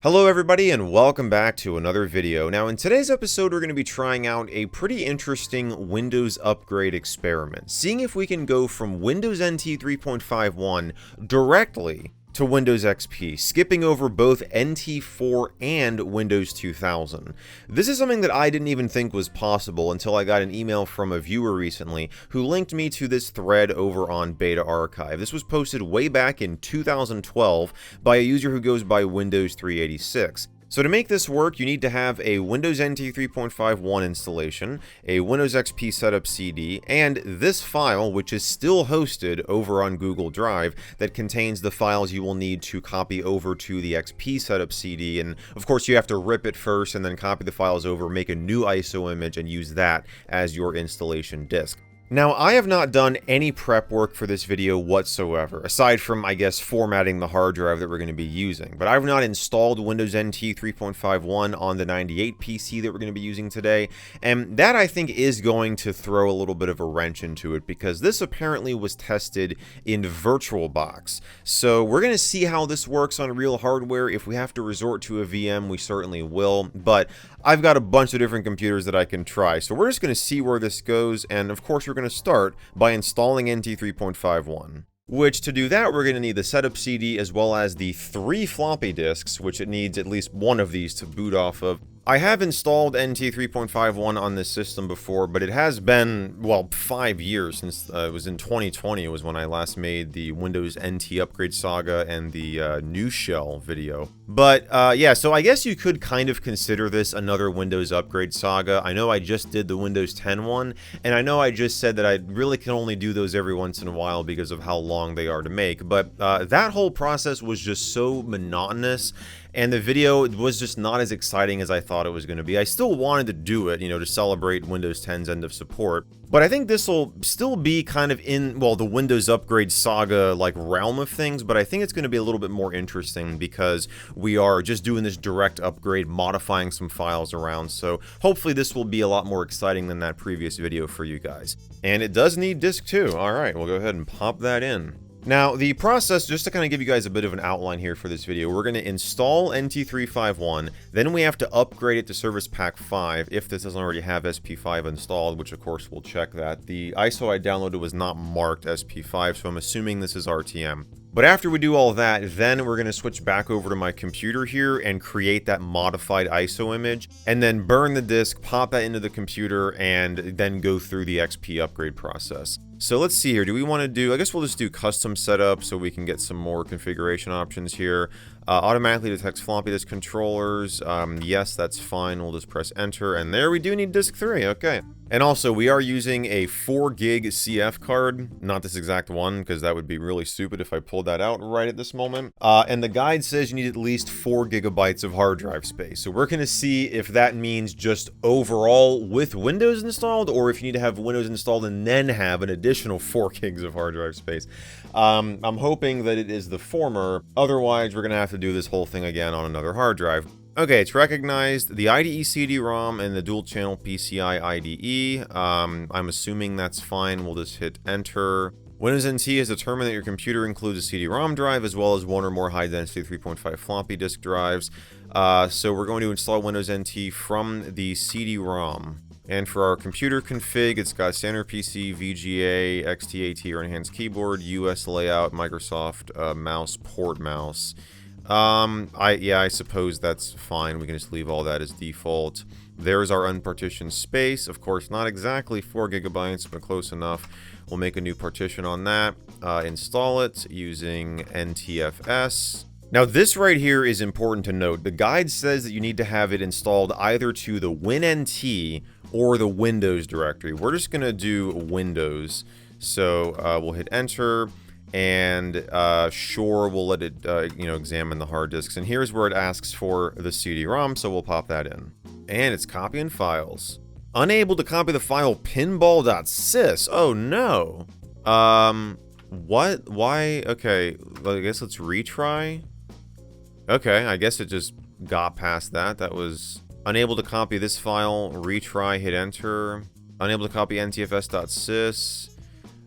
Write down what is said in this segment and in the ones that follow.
Hello everybody and welcome back to another video. Now in today's episode we're going to be trying out a pretty interesting Windows upgrade experiment, seeing if we can go from Windows NT 3.51 directly to Windows XP, skipping over both NT4 and Windows 2000. This is something that I didn't even think was possible until I got an email from a viewer recently who linked me to this thread over on Beta Archive. This was posted way back in 2012 by a user who goes by Windows 386. So to make this work, you need to have a Windows NT 3.51 installation, a Windows XP setup CD, and this file, which is still hosted over on Google Drive, that contains the files you will need to copy over to the XP setup CD. And of course, you have to rip it first and then copy the files over, make a new ISO image, and use that as your installation disk. Now, I have not done any prep work for this video whatsoever, aside from, I guess, formatting the hard drive that we're going to be using. But I've not installed Windows NT 3.51 on the 98 PC that we're going to be using today, and that, I think, is going to throw a little bit of a wrench into it, because this apparently was tested in VirtualBox. So we're going to see how this works on real hardware. If we have to resort to a VM, we certainly will, but I've got a bunch of different computers that I can try, so we're just going to see where this goes, and of course we're going to start by installing NT 3.51. Which, to do that, we're going to need the setup CD as well as the 3 floppy disks, which it needs at least one of these to boot off of. I have installed NT 3.51 on this system before, but it has been, well, 5 years since it was in 2020 was when I last made the Windows NT upgrade saga and the new shell video. But yeah, so I guess you could kind of consider this another Windows upgrade saga. I know I just did the Windows 10 one, and I know I just said that I really can only do those every once in a while because of how long they are to make, but that whole process was just so monotonous, and the video was just not as exciting as I thought it was going to be. I still wanted to do it, you know, to celebrate Windows 10's end of support, but I think this will still be kind of in, well, the Windows upgrade saga like realm of things, but I think it's going to be a little bit more interesting because we are just doing this direct upgrade, modifying some files around, so hopefully this will be a lot more exciting than that previous video for you guys. And it does need disk 2. Alright, we'll go ahead and pop that in. Now, the process, just to kind of give you guys a bit of an outline here for this video, we're going to install NT351, then we have to upgrade it to Service Pack 5 if this doesn't already have SP5 installed, which of course we'll check that. The ISO I downloaded was not marked SP5, so I'm assuming this is RTM. But after we do all that, then we're going to switch back over to my computer here and create that modified ISO image, and then burn the disk, pop that into the computer, and then go through the XP upgrade process. So let's see here, do we want to do, I guess we'll just do custom setup so we can get some more configuration options here. Automatically detects floppy disk controllers, yes, that's fine, we'll just press enter, and there we do need disk 3, okay. And also, we are using a 4 gig CF card, not this exact one, because that would be really stupid if I pulled that out right at this moment. And the guide says you need at least 4 gigabytes of hard drive space. So we're going to see if that means just overall with Windows installed, or if you need to have Windows installed and then have an additional 4 gigs of hard drive space. I'm hoping that it is the former, otherwise we're going to have to do this whole thing again on another hard drive. Okay, it's recognized the IDE CD-ROM and the dual channel PCI IDE. I'm assuming that's fine. We'll just hit enter. Windows NT has determined that your computer includes a CD-ROM drive as well as one or more high-density 3.5 floppy disk drives. So we're going to install Windows NT from the CD-ROM. And for our computer config, it's got standard PC, VGA, XT-AT or enhanced keyboard, US layout, Microsoft mouse, port mouse. I suppose that's fine. We can just leave all that as default. There's our unpartitioned space. Of course, not exactly 4 gigabytes, but close enough. We'll make a new partition on that. Install it using NTFS. Now, this right here is important to note. The guide says that you need to have it installed either to the WinNT or the Windows directory. We're just going to do Windows. So we'll hit enter. And sure, we'll let it examine the hard disks, and here's where it asks for the CD-ROM, so we'll pop that in. And it's copying files. Unable to copy the file pinball.sys. Oh no. What? Why? Okay, I guess let's retry. Okay, I guess it just got past that. That was unable to copy this file. Retry, hit enter. Unable to copy ntfs.sys.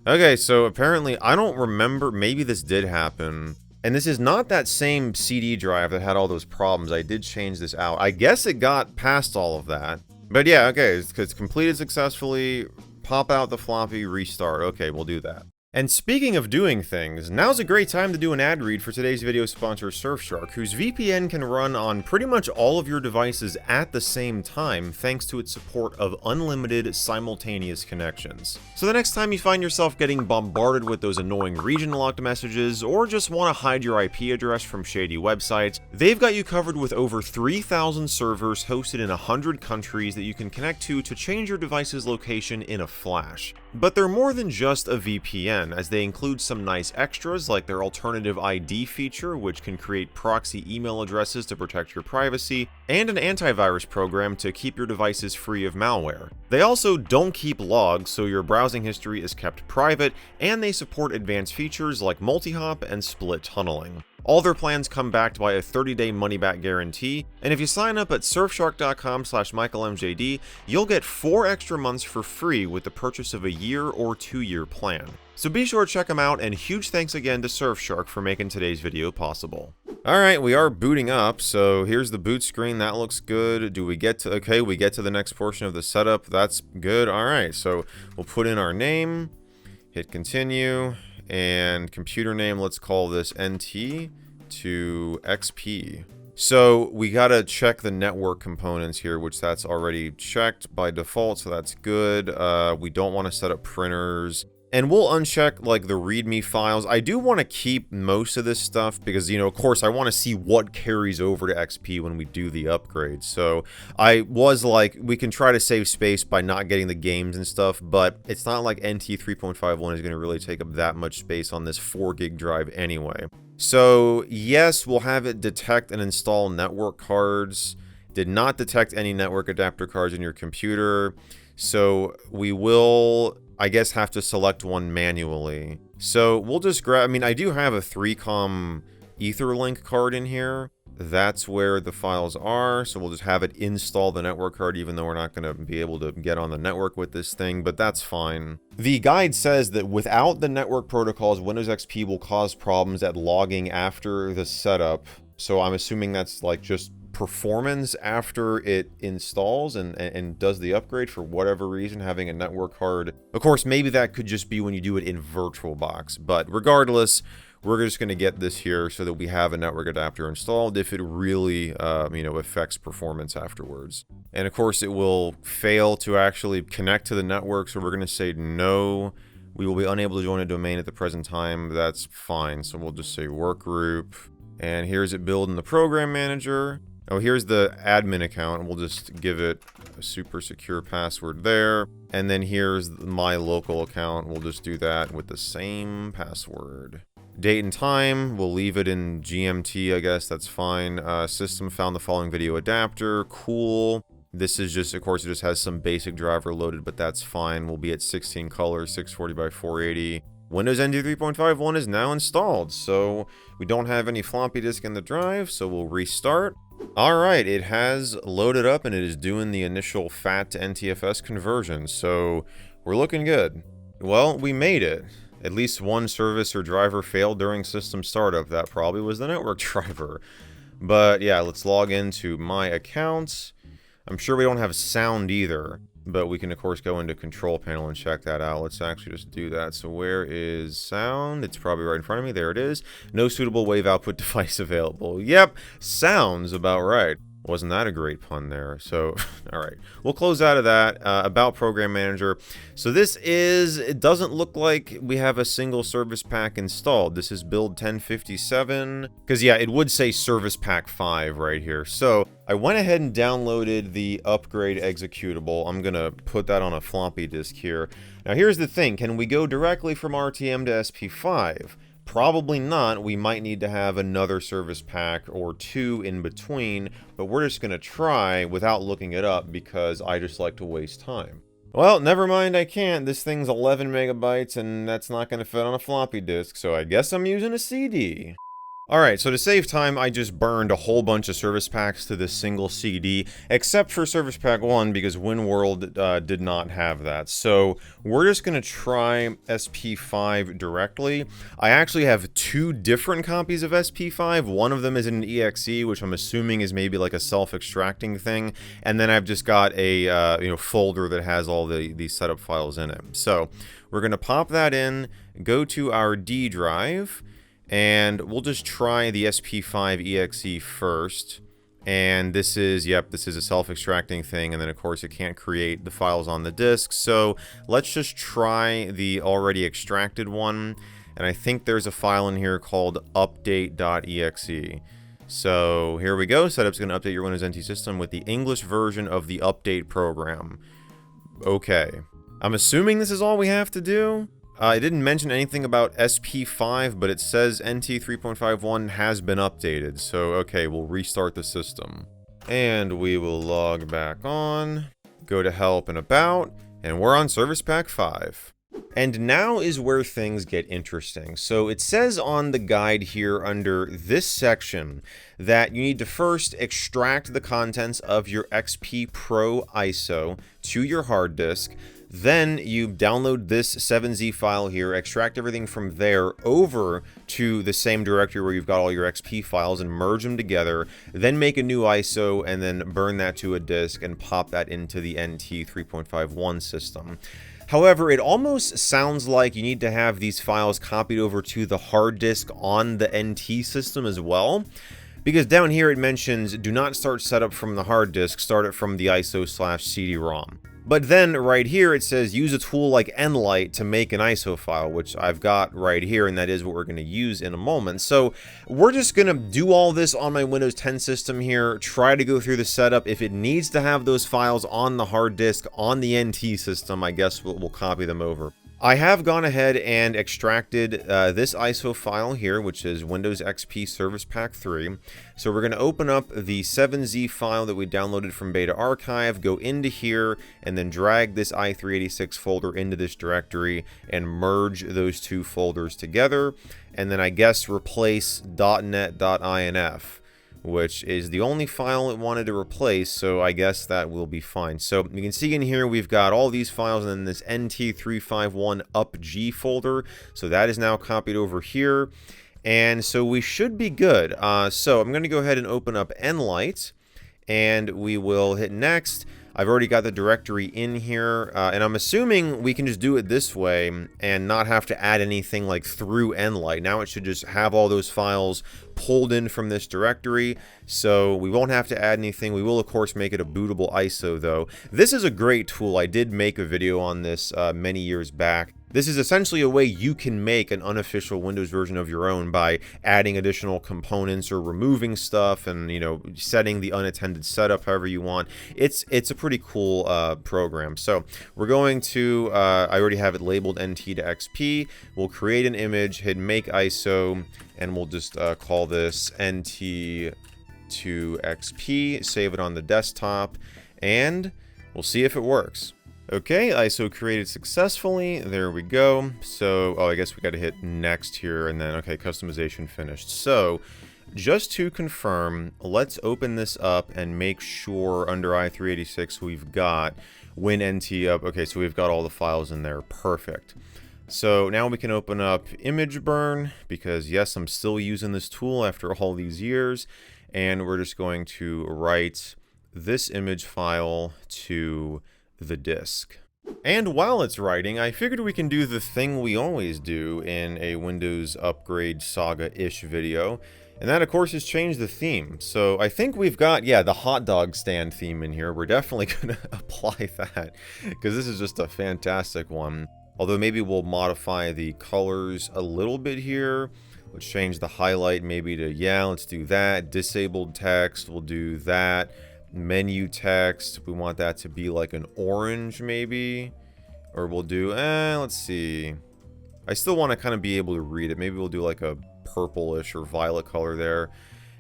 Okay, so apparently, I don't remember, maybe this did happen. And this is not that same CD drive that had all those problems. I did change this out. I guess it got past all of that. But yeah, okay, it's completed successfully. Pop out the floppy, restart. Okay, we'll do that. And speaking of doing things, now's a great time to do an ad read for today's video sponsor Surfshark, whose VPN can run on pretty much all of your devices at the same time thanks to its support of unlimited simultaneous connections. So the next time you find yourself getting bombarded with those annoying region-locked messages, or just want to hide your IP address from shady websites, they've got you covered with over 3,000 servers hosted in 100 countries that you can connect to change your device's location in a flash. But they're more than just a VPN, as they include some nice extras like their alternative ID feature, which can create proxy email addresses to protect your privacy, and an antivirus program to keep your devices free of malware. They also don't keep logs, so your browsing history is kept private, and they support advanced features like multi-hop and split tunneling. All their plans come backed by a 30-day money-back guarantee, and if you sign up at surfshark.com/MichaelMJD, you'll get 4 extra months for free with the purchase of a year or 2-year plan. So be sure to check them out, and huge thanks again to Surfshark for making today's video possible. Alright, we are booting up, so here's the boot screen. That looks good. Do we get to... Okay, we get to the next portion of the setup. That's good. Alright, so we'll put in our name, hit continue, and computer name, let's call this NT to XP. So we gotta check the network components here, which that's already checked by default, so that's good. We don't want to set up printers. And we'll uncheck, like, the README files. I do want to keep most of this stuff because, you know, of course, I want to see what carries over to XP when we do the upgrade. So I was like, we can try to save space by not getting the games and stuff, but it's not like NT 3.51 is going to really take up that much space on this 4 gig drive anyway. So yes, we'll have it detect and install network cards. Did not detect any network adapter cards in your computer. So we will, I guess, have to select one manually. So we'll just grab, I mean, I do have a 3Com Etherlink card in here. That's where the files are. So we'll just have it install the network card, even though we're not going to be able to get on the network with this thing, but that's fine. The guide says that without the network protocols, Windows XP will cause problems at logging after the setup. So I'm assuming that's like just performance after it installs and does the upgrade for whatever reason, having a network card. Of course, maybe that could just be when you do it in VirtualBox, but regardless, we're just going to get this here so that we have a network adapter installed if it really, you know, affects performance afterwards. And of course, it will fail to actually connect to the network, so we're going to say no. We will be unable to join a domain at the present time. That's fine. So we'll just say workgroup. And here's it build in the program manager. Oh, here's the admin account. We'll just give it a super secure password there. And then here's my local account. We'll just do that with the same password. Date and time, we'll leave it in GMT, I guess. That's fine. System found the following video adapter. Cool. This is just, of course, it just has some basic driver loaded, but that's fine. We'll be at 16 colors, 640 by 480. Windows NT 3.51 is now installed, so we don't have any floppy disk in the drive, so we'll restart. Alright, it has loaded up and it is doing the initial FAT to NTFS conversion, so we're looking good. Well, we made it. At least one service or driver failed during system startup. That probably was the network driver. But yeah, let's log into my account. I'm sure we don't have sound either, but we can of course go into control panel and check that out. Let's actually just do that. So where is sound? It's probably right in front of me. There it is. No suitable wave output device available. Yep, sounds about right. Wasn't that a great pun there? So, all right, we'll close out of that. About Program Manager. So this is, it doesn't look like we have a single service pack installed. This is build 1057, because yeah, it would say service pack 5 right here. So I went ahead and downloaded the upgrade executable. I'm gonna put that on a floppy disk here. Now here's the thing, can we go directly from RTM to SP5? Probably not. We might need to have another service pack or 2 in between, but we're just going to try without looking it up because I just like to waste time. Well, never mind, I can't. This thing's 11 megabytes and that's not going to fit on a floppy disk, so I guess I'm using a CD. Alright, so to save time, I just burned a whole bunch of service packs to this single CD, except for service pack 1 because WinWorld did not have that. So we're just going to try SP5 directly. I actually have 2 different copies of SP5. One of them is in an EXE, which I'm assuming is maybe like a self-extracting thing, and then I've just got a folder that has all the setup files in it. So we're going to pop that in, go to our D drive, and we'll just try the SP5 EXE first. And this is, yep, this is a self-extracting thing. And then, of course, it can't create the files on the disk. So let's just try the already extracted one. And I think there's a file in here called update.exe. So here we go. Setup's going to update your Windows NT system with the English version of the update program. Okay. I'm assuming this is all we have to do. It didn't mention anything about SP5, but it says NT 3.51 has been updated. So, okay, we'll restart the system. And we will log back on, go to help and about, and we're on Service Pack 5. And now is where things get interesting. So it says on the guide here under this section that you need to first extract the contents of your XP Pro ISO to your hard disk. Then you download this 7Z file here, extract everything from there over to the same directory where you've got all your XP files and merge them together, then make a new ISO and then burn that to a disk and pop that into the NT 3.51 system. However, it almost sounds like you need to have these files copied over to the hard disk on the NT system as well. Because down here it mentions, do not start setup from the hard disk, start it from the ISO/CD-ROM. But then right here it says use a tool like Nlight to make an ISO file, which I've got right here, and that is what we're going to use in a moment. So we're just going to do all this on my Windows 10 system here, try to go through the setup. If it needs to have those files on the hard disk on the NT system, I guess we'll copy them over. I have gone ahead and extracted this ISO file here, which is Windows XP Service Pack 3. So we're going to open up the 7Z file that we downloaded from Beta Archive, go into here, and then drag this i386 folder into this directory and merge those 2 folders together. And then I guess replace .net.inf, which is the only file it wanted to replace, so I guess that will be fine. So you can see in here we've got all these files and then this NT351 UpG folder, so that is now copied over here, and so we should be good. So I'm going to go ahead and open up Nlight, and we will hit next. I've already got the directory in here, and I'm assuming we can just do it this way and not have to add anything like through Nlight. Now it should just have all those files pulled in from this directory, so we won't have to add anything. We will, of course, make it a bootable ISO, though. This is a great tool. I did make a video on this many years back. This is essentially a way you can make an unofficial Windows version of your own by adding additional components or removing stuff and, you know, setting the unattended setup however you want. It's a pretty cool program. So we're going to, I already have it labeled NT to XP. We'll create an image, hit make ISO, and we'll just call this NT to XP, save it on the desktop, and we'll see if it works. Okay, ISO created successfully. There we go. So, oh, I guess we got to hit next here, and then, okay, customization finished. So, just to confirm, let's open this up and make sure under i386 we've got WinNT up. Okay, so we've got all the files in there. Perfect. So now we can open up Image Burn, because yes, I'm still using this tool after all these years, and we're just going to write this image file to the disk. And while it's writing, I figured we can do the thing we always do in a Windows upgrade saga-ish video, and that, of course, is change the theme. So I think we've got, yeah, the hot dog stand theme in here. We're definitely going to apply that, because this is just a fantastic one. Although maybe we'll modify the colors a little bit here. Let's change the highlight maybe to, yeah, let's do that. Disabled text, we'll do that. Menu text, we want that to be like an orange maybe. Or we'll do, let's see. I still want to kind of be able to read it. Maybe we'll do like a purplish or violet color there.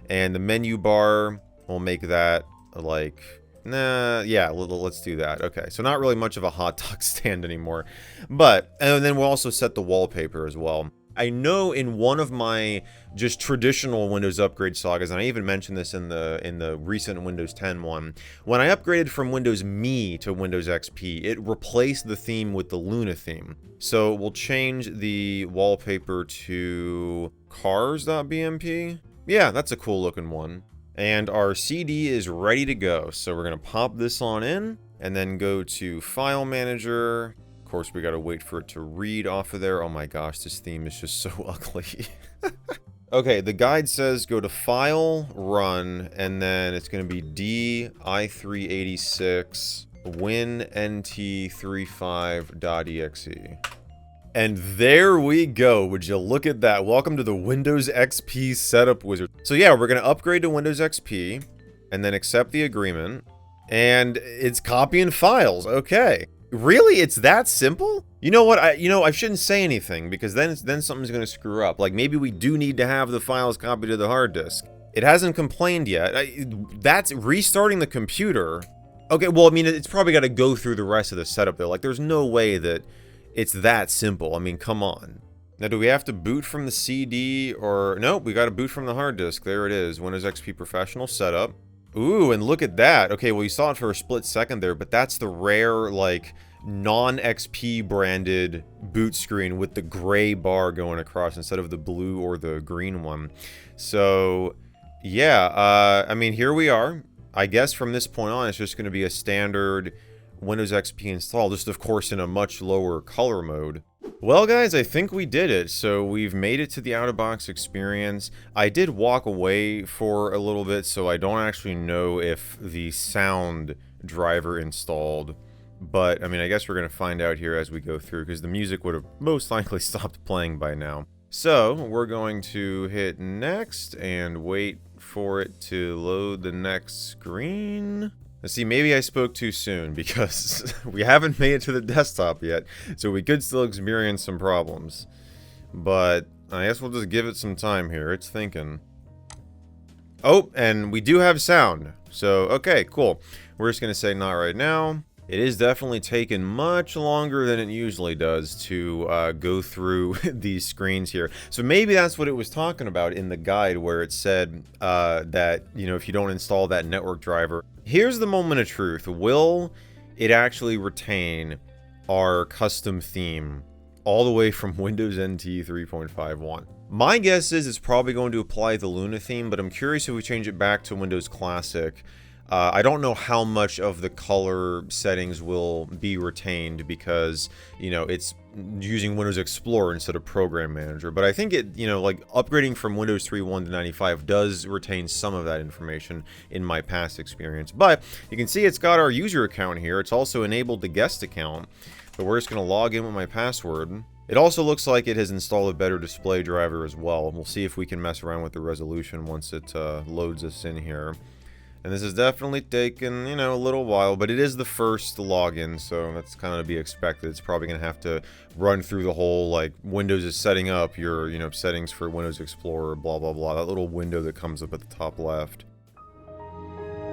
And the menu bar, we'll make that like... Nah, yeah, let's do that. Okay, so not really much of a hot dog stand anymore. But, and then we'll also set the wallpaper as well. I know in one of my just traditional Windows upgrade sagas, and I even mentioned this in the recent Windows 10 one, when I upgraded from Windows Me to Windows XP, it replaced the theme with the Luna theme. So we'll change the wallpaper to cars.bmp. Yeah, that's a cool looking one. And our CD is ready to go. So we're gonna pop this on in and then go to File Manager. Of course, we gotta wait for it to read off of there. Oh my gosh, this theme is just so ugly. Okay, the guide says go to File, Run, and then it's gonna be di386 winnt35.exe. And there we go. Would you look at that? Welcome to the Windows XP setup wizard. So yeah, we're gonna upgrade to Windows XP and then accept the agreement. And it's copying files. Okay. Really? It's that simple? You know what? I shouldn't say anything because then something's gonna screw up. Like maybe we do need to have the files copied to the hard disk. It hasn't complained yet. That's restarting the computer. Okay, well, I mean, it's probably got to go through the rest of the setup though. Like there's no way that it's that simple. I mean, come on. Now, do we have to boot from the CD or... Nope, we got to boot from the hard disk. There it is. Windows XP Professional Setup. Ooh, and look at that. Okay, well, you saw it for a split second there, but that's the rare, like, non-XP branded boot screen with the gray bar going across instead of the blue or the green one. So, yeah, I mean, here we are. I guess from this point on, it's just going to be a standard Windows XP install, just of course in a much lower color mode. Well guys, I think we did it. So we've made it to the out-of-box experience. I did walk away for a little bit, so I don't actually know if the sound driver installed. But, I mean, I guess we're going to find out here as we go through, because the music would have most likely stopped playing by now. So, we're going to hit next and wait for it to load the next screen. Let's see, maybe I spoke too soon because we haven't made it to the desktop yet, so we could still experience some problems. But I guess we'll just give it some time here. It's thinking. Oh, and we do have sound. So, okay, cool. We're just going to say not right now. It is definitely taken much longer than it usually does to go through these screens here. So maybe that's what it was talking about in the guide where it said that, you know, if you don't install that network driver. Here's the moment of truth. Will it actually retain our custom theme all the way from Windows NT 3.51? My guess is it's probably going to apply the Luna theme, but I'm curious if we change it back to Windows Classic. I don't know how much of the color settings will be retained because, you know, it's using Windows Explorer instead of Program Manager. But I think it, you know, like upgrading from Windows 3.1 to 95 does retain some of that information in my past experience. But you can see it's got our user account here. It's also enabled the guest account, but we're just going to log in with my password. It also looks like it has installed a better display driver as well. We'll see if we can mess around with the resolution once it loads us in here. And this is definitely taken, you know, a little while, but it is the first login, so that's kind of to be expected. It's probably going to have to run through the whole, like, Windows is setting up your, you know, settings for Windows Explorer, blah, blah, blah. That little window that comes up at the top left.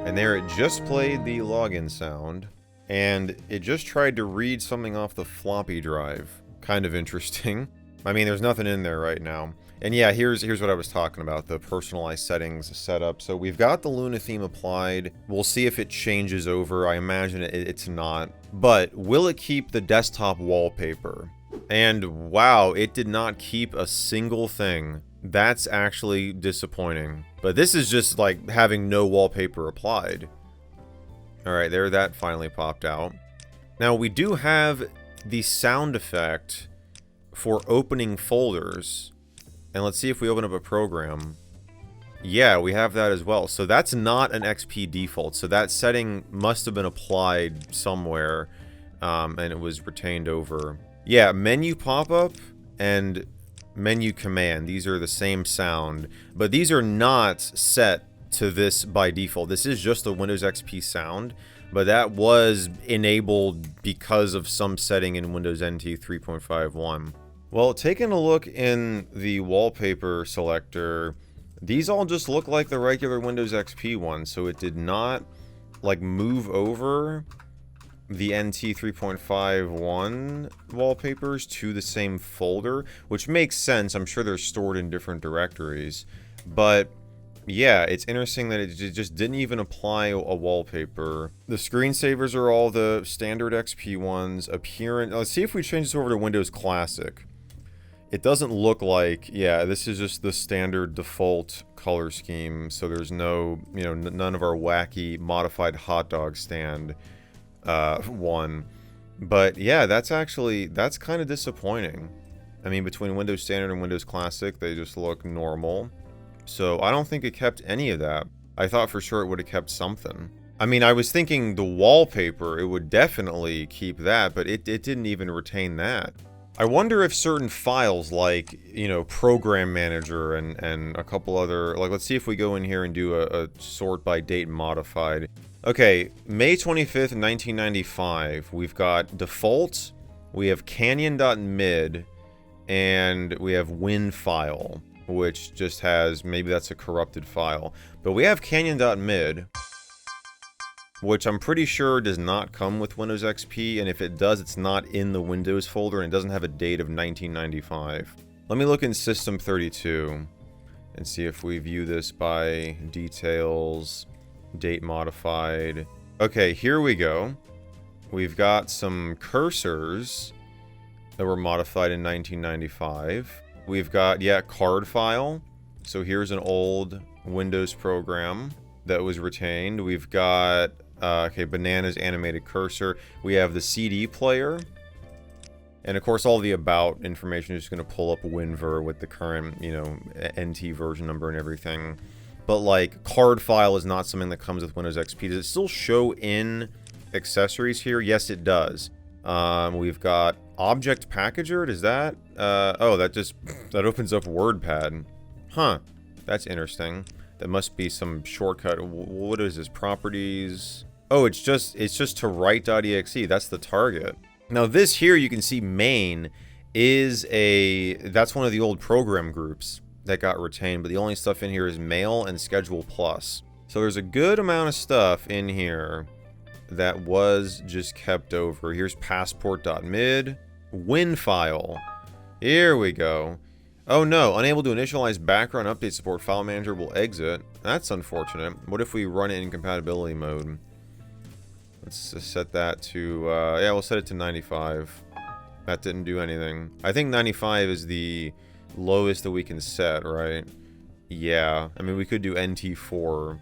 And there it just played the login sound, and it just tried to read something off the floppy drive. Kind of interesting. I mean, there's nothing in there right now. And yeah, here's what I was talking about, the personalized settings setup. So we've got the Luna theme applied. We'll see if it changes over. I imagine it's not. But will it keep the desktop wallpaper? And wow, it did not keep a single thing. That's actually disappointing. But this is just like having no wallpaper applied. Alright, there that finally popped out. Now we do have the sound effect for opening folders. And let's see if we open up a program. Yeah, we have that as well. So that's not an XP default. So that setting must have been applied somewhere, and it was retained over. Yeah, menu pop-up and menu command. These are the same sound, but these are not set to this by default. This is just the Windows XP sound, but that was enabled because of some setting in Windows NT 3.51. Well, taking a look in the wallpaper selector, these all just look like the regular Windows XP ones, so it did not, like, move over the NT 3.51 wallpapers to the same folder, which makes sense. I'm sure they're stored in different directories. But yeah, it's interesting that it just didn't even apply a wallpaper. The screensavers are all the standard XP ones. Appearance. Let's see if we change this over to Windows Classic. It doesn't look like, yeah, this is just the standard default color scheme. So there's no, you know, none of our wacky modified hot dog stand one. But yeah, that's kind of disappointing. I mean, between Windows Standard and Windows Classic, they just look normal. So I don't think it kept any of that. I thought for sure it would have kept something. I mean, I was thinking the wallpaper, it would definitely keep that, but it didn't even retain that. I wonder if certain files like, you know, Program Manager and a couple other, like, let's see if we go in here and do a sort by date modified. Okay, May 25th, 1995, we've got default, we have canyon.mid, and we have WinFile, which just has, maybe that's a corrupted file. But we have canyon.mid, which I'm pretty sure does not come with Windows XP, and if it does, it's not in the Windows folder, and it doesn't have a date of 1995. Let me look in System32, and see if we view this by details, date modified. Okay, here we go. We've got some cursors that were modified in 1995. We've got, yeah, card file. So here's an old Windows program that was retained. We've got, okay, Banana's animated cursor. We have the CD player. And of course, all the about information is just going to pull up WinVer with the current, you know, NT version number and everything. But like, card file is not something that comes with Windows XP. Does it still show in accessories here? Yes, it does. We've got Object Packager. Does that? Oh, that opens up WordPad. Huh. That's interesting. That must be some shortcut. What is this? Properties. Oh, it's just to write.exe. That's the target. Now this here, you can see main is that's one of the old program groups that got retained, but the only stuff in here is mail and schedule plus. So there's a good amount of stuff in here that was just kept over. Here's passport.mid, WinFile. Here we go. Oh no, unable to initialize background update support, file manager will exit. That's unfortunate. What if we run it in compatibility mode? Let's just set that to, yeah, we'll set it to 95. That didn't do anything. I think 95 is the lowest that we can set, right? Yeah, I mean, we could do NT4.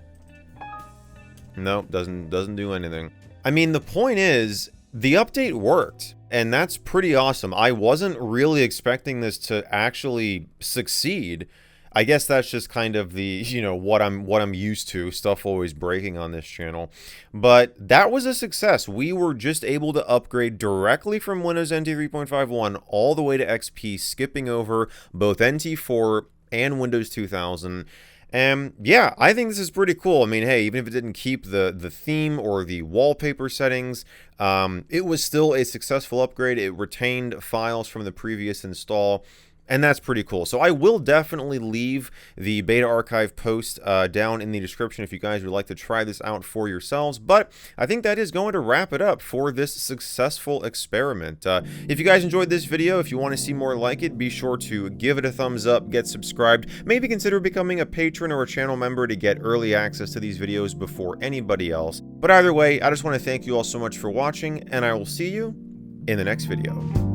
Nope, doesn't do anything. I mean, the point is, the update worked, and that's pretty awesome. I wasn't really expecting this to actually succeed. I guess that's just kind of the, you know, what I'm used to, stuff always breaking on this channel. But that was a success. We were just able to upgrade directly from Windows NT 3.51 all the way to XP, skipping over both NT4 and Windows 2000. And yeah, I think this is pretty cool. I mean, hey, even if it didn't keep the theme or the wallpaper settings, it was still a successful upgrade. It retained files from the previous install, and that's pretty cool. So I will definitely leave the beta archive post down in the description if you guys would like to try this out for yourselves. But I think that is going to wrap it up for this successful experiment. If you guys enjoyed this video, if you want to see more like it, be sure to give it a thumbs up, get subscribed, maybe consider becoming a patron or a channel member to get early access to these videos before anybody else. But either way, I just want to thank you all so much for watching, and I will see you in the next video.